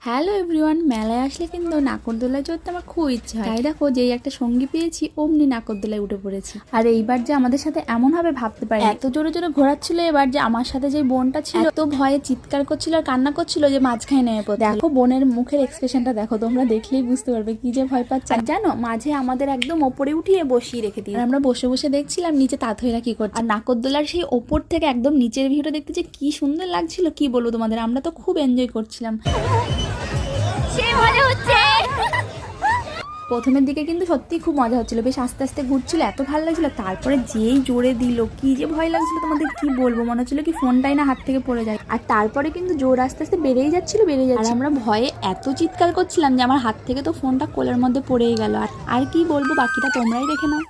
Hello everyone, মেলায় আসলে কিন্তু নাগরদোলায় চড়তে আমার খুব ইচ্ছা হয়। তাই দেখো, যেই একটা সঙ্গী পেয়েছি অমনি নাগরদোলায় উঠে পড়েছি। আর এইবার যে আমাদের সাথে এমন হবে ভাবতে পারি। এত জোরে জোরে ঘোরাচ্ছিল এবার যে আমার সাথে যে বোনটা ছিল, এত ভয়ে চিৎকার করছিল আর কান্না করছিল যে মাঝখানে নেমে পড়ে। দেখো বোনের মুখের এক্সপ্রেশনটা দেখো, তোমরা দেখলেই বুঝতে পারবে কি যে ভয় পাচ্ছে। আর জানো, মাঝে আমাদের একদম ওপরে উঠিয়ে বসিয়ে রেখে দিই। আমরা বসে বসে দেখছিলাম নিচে তাঁতহীরা কি করছে। আর নাগরদোলার সেই ওপর থেকে একদম নিচের ভিউটা দেখতে যে কি সুন্দর লাগছিল, কি বলবো তোমাদের। আমরা তো খুব এনজয় করছিলাম। প্রথমের দিকে কিন্তু সত্যিই খুব মজা হচ্ছিল, বেশ আস্তে আস্তে ঘুরছিল, এত ভালো লাগছিল। তারপরে যেই জোরে দিল, কি যে ভয় লাগছিল তোমাদের কি বলবো, মনে হচ্ছিল কি ফোনটাই না হাত থেকে পড়ে যায়। আর তারপরে কিন্তু জোর আস্তে আস্তে বেড়েই যাচ্ছিল। আর আমরা ভয়ে এত চিৎকার করছিলাম যে আমার হাত থেকে তো ফোনটা কোলের মধ্যে পড়েই গেল। আর কি বলবো, বাকিটা তোমরাই দেখে নাও।